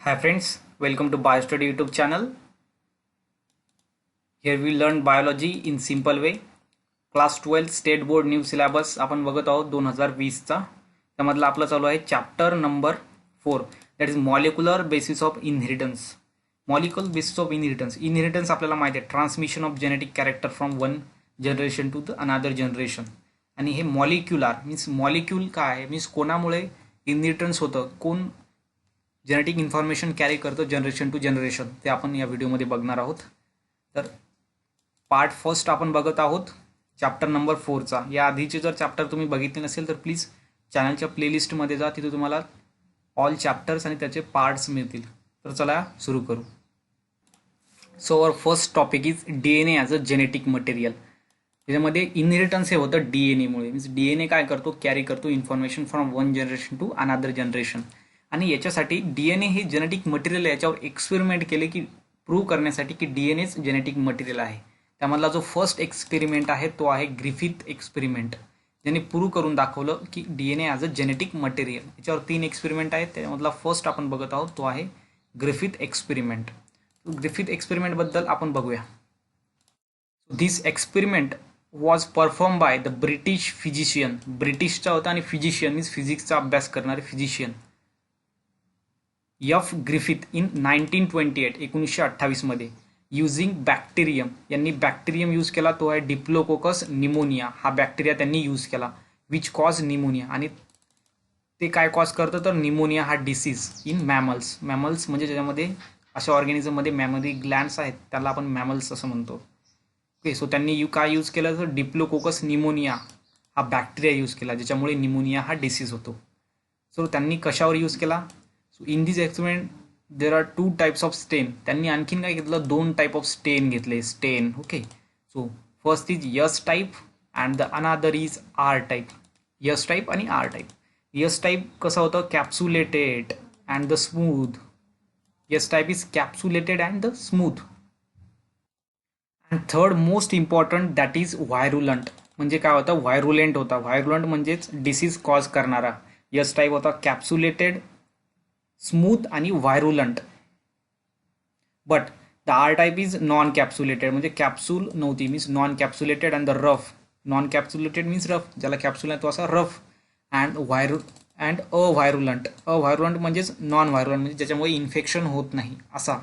Hi friends, welcome to BioStudy YouTube channel. Here we learn biology in simple way. Class 12 state board new syllabus आपण बघत आहोत 2020चा. त्यामधला आपला चालू आहे chapter number 4, that is molecular basis of inheritance. Molecular basis of inheritance. Inheritance आपल्याला माहिती आहे, transmission of genetic character from one generation to the another generation. आणि हे मॉलिक्युलर मीन्स मॉलिक्यूल काय आहे, मीन्स कोणामुळे इनहेरिटन्स होतं, कोण जेनेटिक इन्फॉर्मेशन कॅरी करतं जनरेशन टू जनरेशन, ते आपण या व्हिडिओमध्ये बघणार आहोत. तर पार्ट फर्स्ट आपण बघत आहोत चॅप्टर नंबर 4चा. या आधीचे जर चॅप्टर तुम्ही बघितले नसेल तर प्लीज चॅनलच्या प्लेलिस्टमध्ये जा, तिथे तुम्हाला ऑल चॅप्टर्स आणि त्याचे पार्ट्स मिळतील. तर चला सुरू करू. So our first topic is DNA as a genetic material. त्याच्यामध्ये इनहेरिटन्स हे होतं DNA मुळे. मीन्स DNA काय करतो, कॅरी करतो information from one generation to another generation. आणि याच्यासाठी DNA हे जेनेटिक मटेरियल, याच्यावर एक्सपेरिमेंट केले की प्रूव्ह करण्यासाठी की DNAच जेनेटिक मटेरियल आहे. त्यामधला जो फर्स्ट एक्सपेरिमेंट आहे तो आहे ग्रिफिथ एक्सपेरिमेंट, ज्याने प्रूव्ह करून दाखवलं की DNA as a genetic material. याच्यावर 3 एक्सपेरिमेंट आहेत. त्यामधला फर्स्ट आपण बघत आहोत तो आहे ग्रिफिथ एक्सपेरिमेंट. ग्रिफिथ एक्सपेरिमेंटबद्दल आपण बघूया. This experiment was perform by the British physician. ब्रिटिशचा होता आणि फिजिशियन मीन्स फिजिक्सचा अभ्यास करणारे physician F Griffith in 1928 1928 using bacterium. यांनी बॅक्टेरियम यूज केला, तो आहे डिप्लोकोकस निमोनिया. हा बॅक्टेरिया त्यांनी यूज केला विच कॉज निमोनिया. आणि ते काय कॉज करतं तर निमोनिया हा डिसीज इन मॅमल्स. मॅमल्स म्हणजे ज्याच्यामध्ये अशा ऑर्गॅनिझममध्ये मॅमरी ग्लँड्स आहेत, त्याला आपण मॅमल्स असं म्हणतो. ओके, सो त्यांनी काय यूज केलं तर डिप्लोकोकस निमोनिया हा बॅक्टेरिया यूज केला, ज्याच्यामुळे निमोनिया हा डिसीज होतो. सो त्यांनी कशावर यूज केला. So in this experiment there are 2 types of स्टेन. त्यांनी आणखीन काय घेतलं, 2 टाइप ऑफ स्टेन घेतले. Stain okay. So first is S type and the another is R type. S type आणि आर टाईप. यस टाईप कसं होतं, capsulated and the smooth. S type is capsulated and the smooth. And third most important that is virulent. म्हणजे काय होतं, virulent होता. Virulent म्हणजेच disease cause करणारा. S type होता कॅप्सुलेटेड, स्मूथ आणि virulent. But the R type is non capsulated, म्हणजे capsule नव्हती means non capsulated. And the rough. Non capsulated means rough, ज्याला कॅप्सूल आहे तो असा रफ. अँड अव्हायरुलंट. अव्हायरुलंट म्हणजेच नॉन व्हायरुलंट, म्हणजे ज्याच्यामुळे इन्फेक्शन होत नाही असा.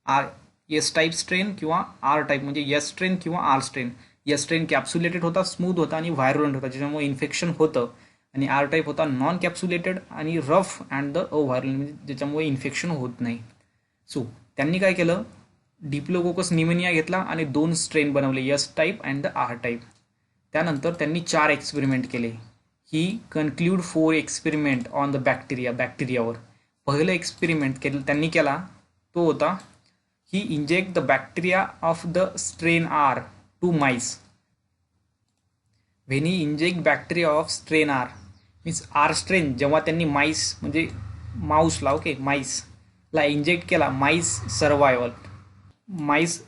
आर एस टाईप स्ट्रेन किंवा आर टाईप, म्हणजे एस स्ट्रेन किंवा आर स्ट्रेन. एस स्ट्रेन कॅप्सुलेटेड होता, स्मूथ होता आणि व्हायरुलंट होता, ज्याच्यामुळे इन्फेक्शन होतं. आणि आर टाईप होता नॉन कॅप्सुलेटेड आणि रफ अँड द अव्हायरुलंट, म्हणजे ज्याच्यामुळे इन्फेक्शन होत नाही. सो त्यांनी काय केलं, डिप्लोकोकस निमोनिया घेतला आणि 2 स्ट्रेन बनवले, S type and the R type. त्यानंतर त्यांनी 4 एक्सपेरिमेंट केले. He conclude 4 experiment on the बॅक्टेरियावर. पहिलं एक्सपेरिमेंट त्यांनी केला तो होता, he inject the bacteria of the strain R to mice. When he inject bacteria of strain R means R strain, जेव्हा त्यांनी माईस म्हणजे माऊसला, ओके, माईसला इंजेक्ट केला, माईस सर्वायवल. माईस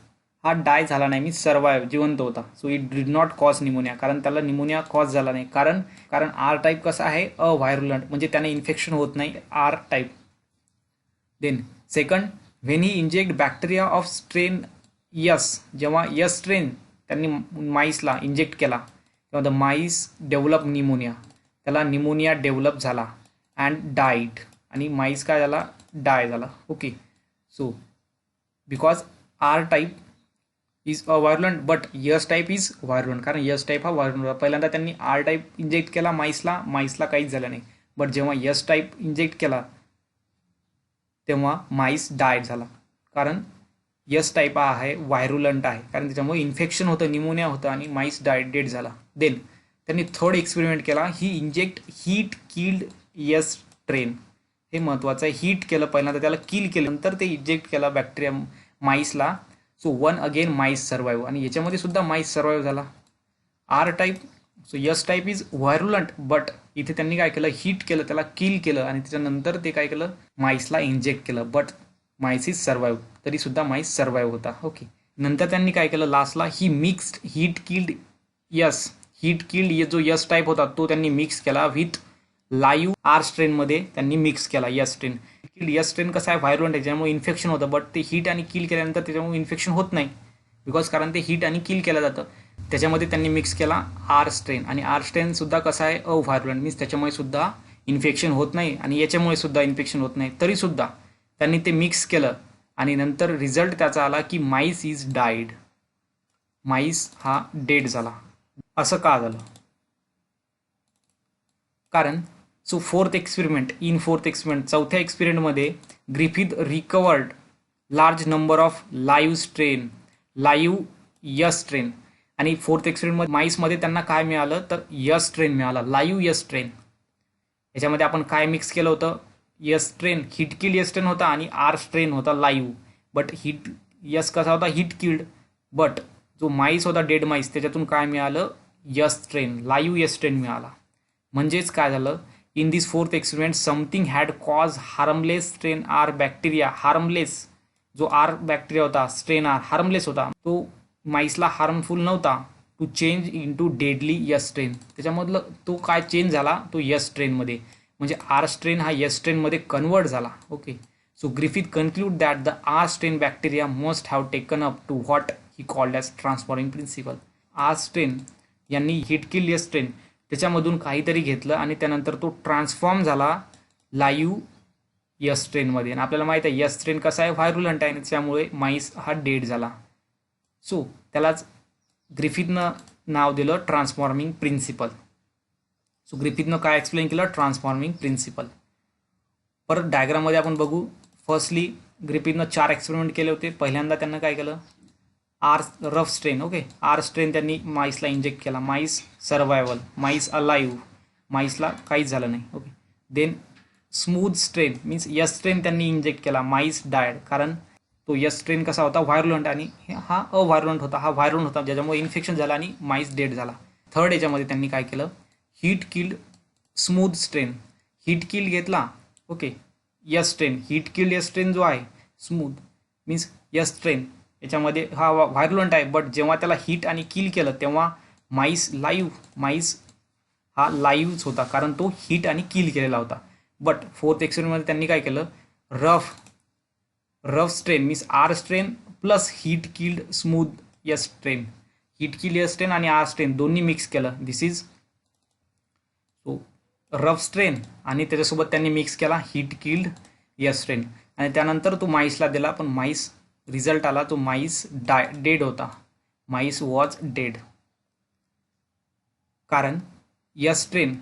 हा डाय झाला नाही, मीन्स सर्वायव, जिवंत होता. So it did not cause pneumonia, कारण त्याला निमोनिया कॉज झाला नाही. कारण आर टाईप कसा आहे, अव्हायरुलंट, म्हणजे त्याने इन्फेक्शन होत नाही, R type. Then second, when he inject bacteria of strain S, जेव्हा यस स्ट्रेन त्यांनी माईसला इंजेक्ट केला तेव्हा द माईस डेव्हलप निमोनिया, त्याला निमोनिया डेव्हलप झाला. अँड डाईड, आणि माईस काय झाला, डाय झाला. Okay. So because R type is a virulent but S type is virulent, कारण यस टाईप हा व्हायरुलंट. पहिल्यांदा त्यांनी आर टाईप इंजेक्ट केला माईसला काहीच झालं नाही. बट जेव्हा यस टाईप इंजेक्ट केला तेव्हा माईस डाय झाला, कारण यस टाईप हा आहे व्हायरुलंट आहे, कारण त्याच्यामुळे इन्फेक्शन होतं, निमोनिया होतं आणि माईस डेड झाला. देन त्यांनी थर्ड एक्सपेरिमेंट केला, he inject heat killed S strain. हे महत्त्वाचं आहे, हीट केलं पहिल्यांदा, त्याला किल केलं, नंतर ते इंजेक्ट केला बॅक्टेरिया माईसला. So one again mice survive, आणि याच्यामध्ये सुद्धा माईस सर्वाईव्ह झाला. R type, so S type is virulent but इथे त्यांनी काय केलं, हीट केलं, त्याला किल केलं आणि त्याच्यानंतर ते काय केलं, माईसला इंजेक्ट केलं. बट माईस इज सर्वाईव्ह, तरी सुद्धा माईस सर्वाईव्ह होता. ओके. नंतर त्यांनी काय केलं, लास्टला ही मिक्स्ड हीट किल्ड जो यस टाईप होता तो त्यांनी मिक्स केला विथ लाईव्ह आर स्ट्रेनमध्ये त्यांनी मिक्स केला. यस स्ट्रेन यस स्ट्रेन कसं आहे व्हायरलंट आहे, ज्यामुळे इन्फेक्शन होतं, बट ते हीट आणि किल केल्यानंतर त्याच्यामुळे इन्फेक्शन होत नाही, बिकॉज कारण ते हीट आणि किल केलं जातं. त्याच्यामध्ये त्यांनी मिक्स केला आर स्ट्रेन, आणि आर स्ट्रेन सुद्धा कसा आहे अव्हायरलंट, मीन्स त्याच्यामुळे सुद्धा इन्फेक्शन होत नाही आणि याच्यामुळे सुद्धा इन्फेक्शन होत नाही. तरी सुद्धा त्यांनी ते मिक्स केलं आणि नंतर रिझल्ट त्याचा आला की माईस इज डाईड, माईस हा डेड झाला. असं का झालं? कारण फोर्थ एक्सपेरिमेंट, चौथ्या एक्सपेरिमेंटमध्ये Griffith recovered large number of live S strain, आणि फोर्थ एक्सपेरिमेंट माईसमध्ये त्यांना काय मिळालं तर यस स्ट्रेन मिळाला, लाईव्ह यस स्ट्रेन. याच्यामध्ये आपण काय मिक्स केलं होतं, S strain heat killed S strain होता आणि आर स्ट्रेन होता लाईव्ह. बट हीट यस कसा होता हीट किल्ड, बट जो माईस होता डेड माईस त्याच्यातून काय मिळालं S strain, live S strain मिळाला. म्हणजेच काय झालं, in this fourth experiment something had cause harmless strain R bacteria, harmless जो आर बॅक्टेरिया होता स्ट्रेन आर हार्मलेस होता, तो माईसला हार्मफुल नव्हता, to change in to deadly S strain. त्याच्यामधलं तो काय चेंज झाला तो यस स्ट्रेनमध्ये, म्हणजे आर स्ट्रेन हा यस स्ट्रेनमध्ये कन्वर्ट झाला. Okay, so Griffith conclude that the R strain bacteria must have taken up to what he called as transforming principle. R strain यांनी हीट किल यस स्ट्रेन त्याच्यामधून काहीतरी घेतलं आणि त्यानंतर तो ट्रान्सफॉर्म झाला लाईव्ह यस स्ट्रेनमध्ये. आणि आपल्याला माहिती आहे यस स्ट्रेन कसा आहे व्हायरुलंट आहे, त्यामुळे माईस हा डेड झाला. सो त्यालाच ग्रिफिथनं नाव दिलं ट्रान्सफॉर्मिंग प्रिन्सिपल. सो ग्रिफिथनं काय एक्सप्लेन केलं ट्रान्सफॉर्मिंग प्रिन्सिपल. परत डायग्राममध्ये आपण बघू. फर्स्टली ग्रिफिथनं 4 एक्सपेरिमेंट केले होते. पहिल्यांदा त्यांना काय केलं R rough strain, okay R strain त्यांनी माईसला इंजेक्ट केला, माईस सर्वायवल, माईस अलाईव्ह, माईसला काहीच झालं नाही. Okay, then smooth strain means S strain त्यांनी इंजेक्ट केला, माईस डायड, कारण तो यस स्ट्रेन कसा होता व्हायरुलंट आणि हा अव्हायरुलंट होता, हा व्हायरुलंट होता ज्याच्यामुळे इन्फेक्शन झालं आणि माईस डेड झाला. थर्ड याच्यामध्ये त्यांनी काय केलं heat killed smooth strain, heat kill घेतला. Okay, S strain heat killed S strain जो आहे स्मूथ मीन्स यस स्ट्रेन याच्यामध्ये हा व्हायरुलंट आहे, बट जेव्हा त्याला हीट आणि किल केलं तेव्हा माईस हा लाईव्हच होता कारण तो हीट आणि किल केलेला होता. बट फोर्थ एक्सपेरिमेंटमध्ये त्यांनी काय केलं rough strain means R strain plus heat killed smooth S strain, heat killed S strain आणि आर स्ट्रेन दोन्ही मिक्स केलं. This is so rough strain आणि त्याच्यासोबत त्यांनी मिक्स केला हीट किल्ड यस स्ट्रेन आणि त्यानंतर तो माईसला दिला, पण माईस रिझल्ट आला तो माईस डेड होता, माईस वॉज डेड. कारण यस स्ट्रेन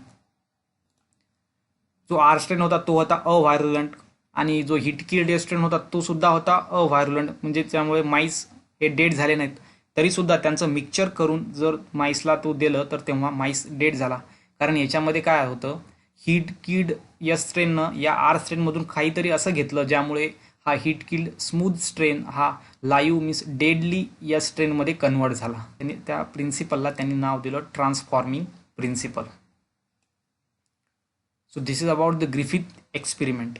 जो आर स्ट्रेन होता तो होता अव्हायरुलंट आणि जो हीट किल्ड यस स्ट्रेन होता तो सुद्धा होता अव्हायरुलंट, म्हणजे त्यामुळे माईस हे डेड झाले नाहीत. तरी सुद्धा त्यांचं मिक्सचर करून जर माईसला तो दिलं तर तेव्हा माईस डेड झाला. कारण याच्यामध्ये काय होतं हीट किल्ड यस स्ट्रेननं या आर स्ट्रेनमधून काहीतरी असं घेतलं ज्यामुळे हा हीट किल्ड स्मूथ स्ट्रेन हा लाईव्ह मीन्स डेडली या स्ट्रेनमध्ये कन्वर्ट झाला. त्यांनी त्या प्रिन्सिपलला त्यांनी नाव दिलं transforming principle. So this is about the Griffith experiment.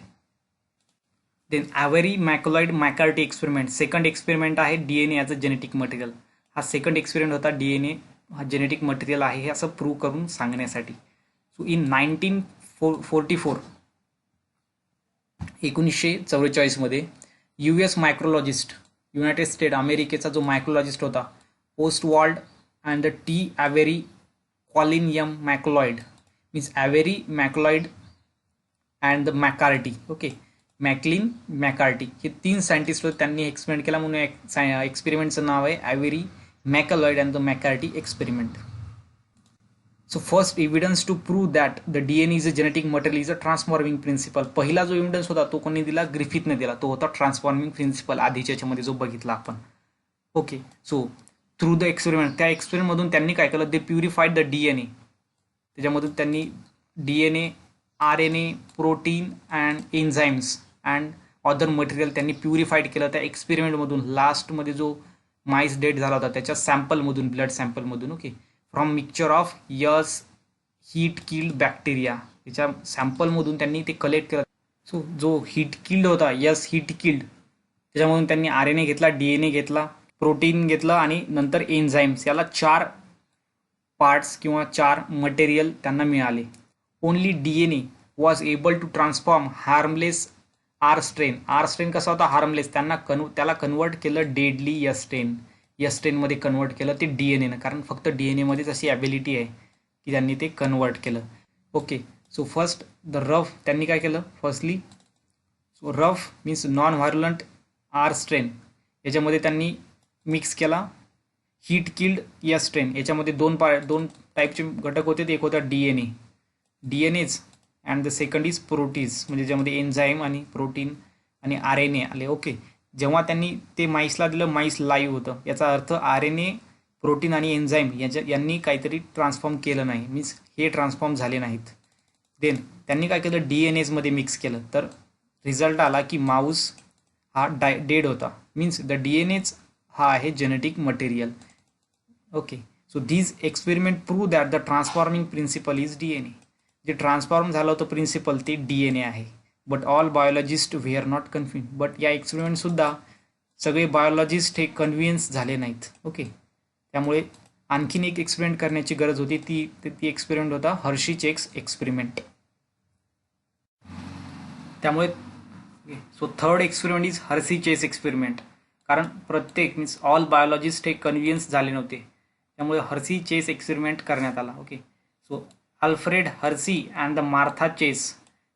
Then Avery MacLeod McCarty experiment, second experiment आहे DNA as a genetic material. हा सेकंड एक्सपेरिमेंट होता DNA हा जेनेटिक मटेरियल आहे हे असं प्रूव्ह करून सांगण्यासाठी. सो इन 1944 1944मध्ये US मायक्रोलॉजिस्ट युनायटेड स्टेट अमेरिकेचा जो मायक्रोलॉजिस्ट होता Oswald and the T Avery Colin M MacLeod means Avery MacLeod and the McCarty. Okay, Maclyn McCarty हे 3 सायंटिस्ट होते, त्यांनी एक्सपेरिमेंट केला म्हणून एक्सपेरिमेंटचं नाव आहे Avery MacLeod and the McCarty experiment. So first evidence to prove that the DNA is a genetic material is a transforming principle. पहिला जो एव्हिडन्स होता तो कोणी दिला ग्रिफिथने दिला, तो होता ट्रान्सफॉर्मिंग प्रिन्सिपल आधीच्या याच्यामध्ये जो बघितला आपण. Okay, so through the experiment त्या एक्सपेरिमेंटमधून त्यांनी काय केलं दे प्युरिफाईड द DNA. त्याच्यामधून त्यांनी DNA RNA protein and enzymes and other material त्यांनी प्युरिफाईड केलं त्या एक्सपेरिमेंटमधून. लास्टमध्ये जो माईस डेड झाला होता त्याच्या सॅम्पलमधून ब्लड सॅम्पलमधून. Okay, from mixture of S heat killed bacteria त्याच्या सॅम्पलमधून त्यांनी ते कलेक्ट केलं. सो जो हीट किल्ड होता यस हीट किल्ड त्याच्यामधून त्यांनी RNA घेतला, DNA घेतला, प्रोटीन घेतलं आणि नंतर एन्झाईम्स, याला 4 पार्ट्स किंवा 4 मटेरियल त्यांना मिळाले. Only DNA was able to transform harmless R strain कसा होता, हार्मलेस. त्याला कन्वर्ट केलं डेडली एस मध्ये कन्वर्ट केलं ते DNA, कारण फक्त DNA मध्येच अशी ॲबिलिटी आहे की त्यांनी ते कन्वर्ट केलं. Okay. So first the rough त्यांनी काय केलं, firstly so rough means non virulent R strain, याच्यामध्ये त्यांनी मिक्स केला हीट किल्ड याच्यामध्ये दोन टाईपचे घटक होते. एक होता DNAज and the second is protease, म्हणजे ज्यामध्ये एन्झाईम आणि प्रोटीन आणि RNA आले. ओके. जेव्हा त्यांनी ते माईसला दिलं, माईस लाईव्ह होतं, याचा अर्थ RNA, प्रोटीन आणि एन्झाईम यांनी काहीतरी ट्रान्सफॉर्म केलं नाही, मीन्स हे ट्रान्सफॉर्म झाले नाहीत. देन त्यांनी काय केलं, DNAजमध्ये मिक्स केलं, तर रिझल्ट आला की माऊस हा डेड होता. मीन्स द DNAज हा आहे genetic material. Okay. So these experiment prove that the transforming principle is DNA. जे ट्रान्सफॉर्म झालं होतं प्रिन्सिपल ते DNA आहे. But all biologist were not convince. But या एक्सपेरिमेंटसुद्धा सगळे बायोलॉजिस्ट हे कन्व्हिन्स झाले नाहीत. ओके. त्यामुळे आणखीन एक एक्सपेरिमेंट करण्याची गरज होती. ती एक्सपेरिमेंट होता हर्शी-चेस एक्सपेरिमेंट. त्यामुळे so third experiment is Hershey Chase experiment, कारण प्रत्येक मीन्स ऑल बायोलॉजिस्ट हे कन्व्हिन्स झाले नव्हते, त्यामुळे हर्शी-चेस एक्सपेरिमेंट करण्यात आला. Okay. So Alfred Hershey and the Martha Chase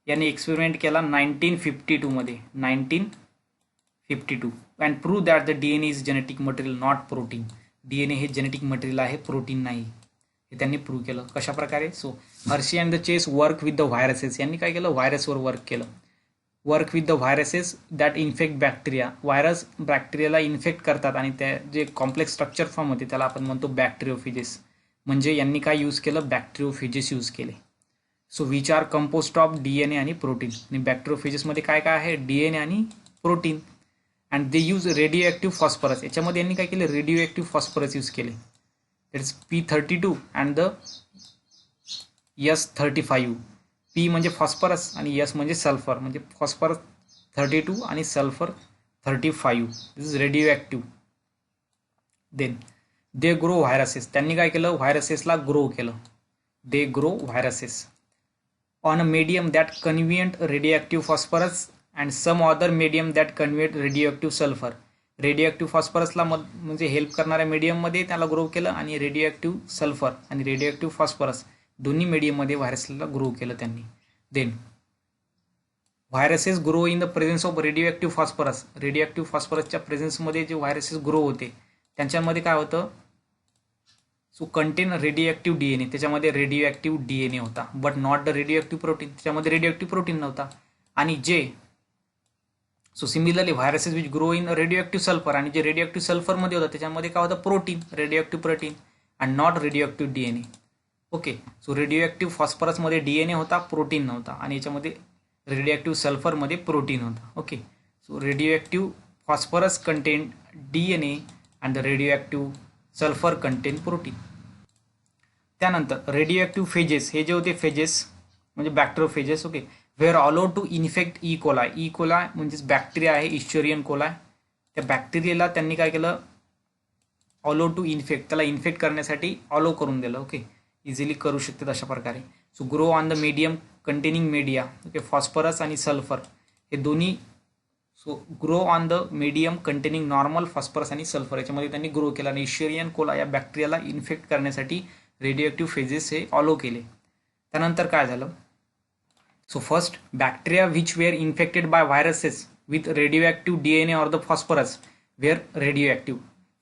यांनी एक्सपेरिमेंट केला 1952 मध्ये, 1952, and prove that the DNA is genetic material not protein. DNA हे जेनेटिक मटेरियल आहे, प्रोटीन नाही, हे त्यांनी प्रूव्ह केलं. कशा प्रकारे, so Hershey and the Chase work with the viruses. यांनी काय केलं, व्हायरसवर वर्क केलं. Work with the viruses that infect bacteria. Virus बॅक्टेरियाला इन्फेक्ट करतात आणि त्या जे कॉम्प्लेक्स स्ट्रक्चर फॉर्म होते त्याला आपण म्हणतो बॅक्टेरिओफेजेस. म्हणजे यांनी काय यूज केलं, बॅक्टेरिओफेजेस यूज केले. So which are composed of DNA आणि प्रोटीन. आणि बॅक्टेरिओफेजेसमध्ये काय काय आहे, DNA आणि प्रोटीन. And they use radioactive phosphorus. याच्यामध्ये यांनी काय केलं, रेडिओ ॲक्टिव्ह फॉस्फरस यूज केले. That is P32 and the S35. P म्हणजे फॉस्फरस आणि S म्हणजे सल्फर, म्हणजे फॉस्फरस 32 आणि sulphur 35. This is radioactive. Then they grow viruses. त्यांनी काय केलं, व्हायरसेसला ग्रो केलं. दे grow viruses on a medium that conveyed radioactive phosphorus and some other medium that conveyed radioactive sulfur. Radio फॉस्फरसला म्हणजे हेल्प करणाऱ्या मीडियममध्ये त्याला ग्रो केलं आणि रेडिओ सल्फर आणि रेडिओ फॉस्फरस दोन्ही मीडियममध्ये व्हायरसला ग्रो केलं त्यांनी. Then viruses grow in the presence of radio phosphorus. Radio फॉस्फरसच्या प्रेझेन्समध्ये जे व्हायरसेस ग्रो होते त्यांच्यामध्ये काय होतं, सो कंटेन रेडिओ DNA. त्याच्यामध्ये रेडिओ DNA होता, but not the radio protein. त्याच्यामध्ये रेडिओ प्रोटीन नव्हता. आणि जे so similarly viruses which grow in radio sulphur, आणि जे रेडिओ सल्फरमध्ये होतं त्याच्यामध्ये काय होतं, protein, radio protein and not radio DNA. Okay. So radio फॉस्फरसमध्ये DNA होता, प्रोटीन नव्हता, आणि याच्यामध्ये रेडिओ सल्फरमध्ये प्रोटीन होता. Okay. So radio phosphorus contain DNA and the radio sulphur contain protein. त्यानंतर रेडिओ फेजेस, हे जे होते फेजेस म्हणजे bacteriophages. Okay. Were allowed to infect E coli म्हणजेच बॅक्टेरिया आहे, इश्चेरियन कोलाय. त्या बॅक्टेरियाला त्यांनी काय केलं, अलाउ टू इन्फेक्ट, त्याला इन्फेक्ट करण्यासाठी अलाउ करून दिलं. ओके. इझिली करू शकतात अशा प्रकारे. So grow on the medium containing media. Okay. Phosphorus आणि सल्फर हे दोन्ही. So grow on the medium containing normal phosphorus आणि सल्फर, याच्यामध्ये त्यांनी ग्रो केला आणि इश्चेरियन कोला या बॅक्टेरियाला इन्फेक्ट करण्यासाठी रेडिओ फेजेस हे अलाउ केले. त्यानंतर काय झालं, so first bacteria which were infected by viruses with radio DNA or the phosphorus were radio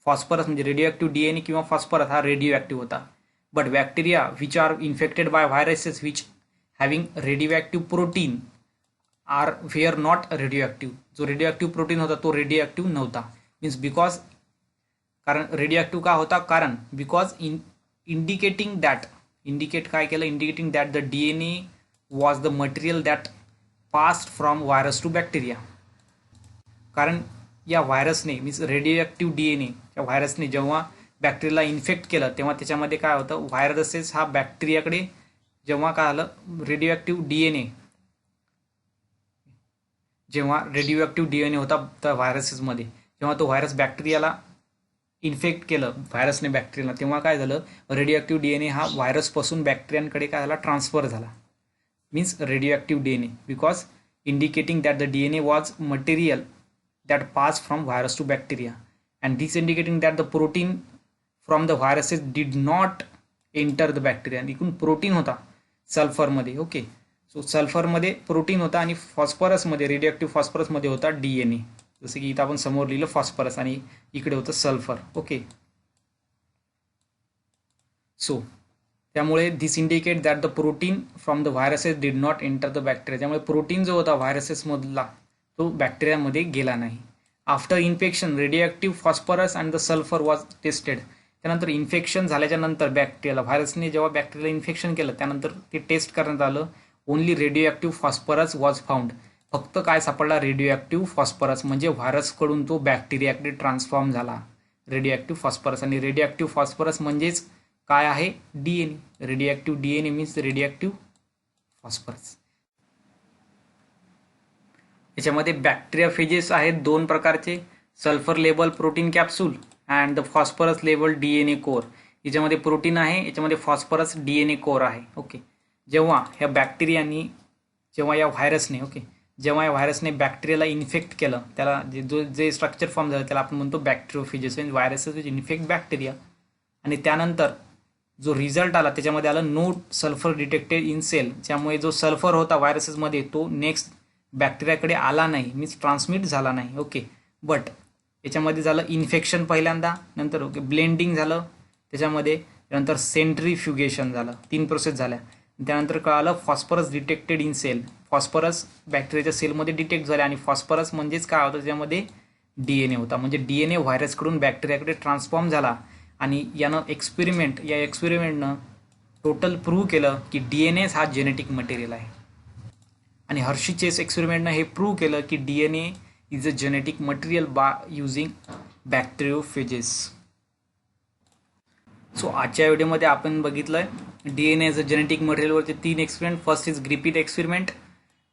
phosphorus म्हणजे रेडिओ DNA किंवा फॉस्फरस हा रेडिओ होता. But bacteria which are infected by viruses which having radio protein are were not radio. जो radio protein होता तो radio नव्हता. Means because, कारण radio का होता, कारण बिकॉज इंडिकेटिंग काय केलं, indicating that the DNA was the material that passed from virus to bacteria. कारण या व्हायरसने मीन्स रेडिओ DNA या व्हायरसने जेव्हा बॅक्टेरियाला इन्फेक्ट केलं तेव्हा त्याच्यामध्ये काय होतं, व्हायरसेस हा बॅक्टेरियाकडे जेव्हा काय आलं, जेव्हा रेडिओ DNA होता त्या व्हायरसेसमध्ये, जेव्हा तो व्हायरस बॅक्टेरियाला इन्फेक्ट केलं व्हायरसने बॅक्टेरियाला, तेव्हा काय झालं, रेडिओ DNA हा व्हायरसपासून बॅक्टेरियांकडे काय झाला, ट्रान्सफर झाला. Means radio DNA because indicating that the DNA was material that passed from virus to bacteria, and this indicating that the protein from the viruses did not enter the bacteria. एकूण protein होता सल्फरमध्ये. Okay, so सल्फरमध्ये protein होता आणि फॉस्फरसमध्ये radioactive फॉस्फरसमध्ये होता DNA. जसं की इथं आपण समोर लिहिलं फॉस्फरस आणि इकडे होतं सल्फर. ओके, सो त्यामुळे this indicate that the protein from the viruses did not enter the bacteria. त्यामुळे प्रोटीन जो होता व्हायरसेसमधला तो बॅक्टेरियामध्ये गेला नाही. After infection radioactive phosphorus and the sulphur was tested. त्यानंतर इन्फेक्शन झाल्याच्या नंतर बॅक्टेरियाला व्हायरसने जेव्हा बॅक्टेरियाला इन्फेक्शन केलं त्यानंतर ते टेस्ट करण्यात आलं. Only radioactive phosphorus was found. फक्त काय सापडला? Radioactive phosphorus. म्हणजे व्हायरसकडून तो बॅक्टेरियाकडे ट्रान्सफॉर्म झाला रेडिओएक्टिव्ह फॉस्फरस. आणि रेडिओएक्टिव्ह फॉस्फरस म्हणजेच काय आहे? DNA. Radioactive DNA means radioactive phosphorus. याच्यामध्ये बॅक्टेरियाफेजेस आहेत दोन प्रकारचे, sulphur label protein capsule and the phosphorus label DNA core. याच्यामध्ये प्रोटीन आहे, याच्यामध्ये फॉस्फरस DNA कोर आहे. ओके, जेव्हा ह्या बॅक्टेरियानी जेव्हा या व्हायरसने बॅक्टेरियाला इन्फेक्ट केलं त्याला जे स्ट्रक्चर फॉर्म झालं त्याला आपण म्हणतो बॅक्टेरियोफेजेस, म्हणजे व्हायरसेस विच इन्फेक्ट बॅक्टेरिया. आणि त्यानंतर जो रिझल्ट आला त्याच्यामध्ये आलं no sulphur detected in cell. त्यामुळे जो सल्फर होता व्हायरसेसमध्ये तो नेक्स्ट बॅक्टेरियाकडे आला नाही, मीन्स ट्रान्समिट झाला नाही. ओके, बट याच्यामध्ये झालं इन्फेक्शन पहिल्यांदा, नंतर ओके ब्लेंडिंग झालं त्याच्यामध्ये, त्यानंतर सेंट्रीफ्युगेशन झालं. 3 प्रोसेस झाल्या. त्यानंतर कळालं phosphorus detected in cell. Phosphorus बॅक्टेरियाच्या सेलमध्ये डिटेक्ट झाले आणि फॉस्फरस म्हणजेच काय होतं? त्याच्यामध्ये DNA होता. म्हणजे DNA व्हायरसकडून बॅक्टेरियाकडे ट्रान्सफॉर्म झाला. आणि या एक्सपेरिमेंटनं टोटल प्रूव्ह केलं की DNA हा जेनेटिक मटेरियल आहे. आणि हर्षी-चेस एक्सपेरिमेंटनं हे प्रूव्ह केलं की DNA is a genetic material by using bacteriophages. So आजच्या व्हिडिओमध्ये आपण बघितलं DNA एज अ जेनेटिक मटेरियलवरचे 3 experiment. First is Griffith experiment,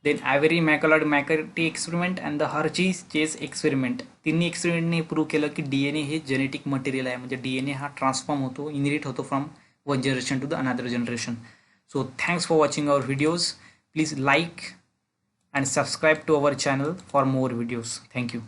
then Avery MacLeod McCarty experiment and the Hershey Chase experiment. तिन्ही एक्सपेरिमेंटने प्रूव्ह केलं की DNA हे जेनेटिक मटेरियल आहे. म्हणजे DNA हा ट्रान्सफॉर्म होतो, इनहेरिट होतो from one generation to the another generation. So thanks for watching our videos. Please like and subscribe to our channel for more videos. Thank you.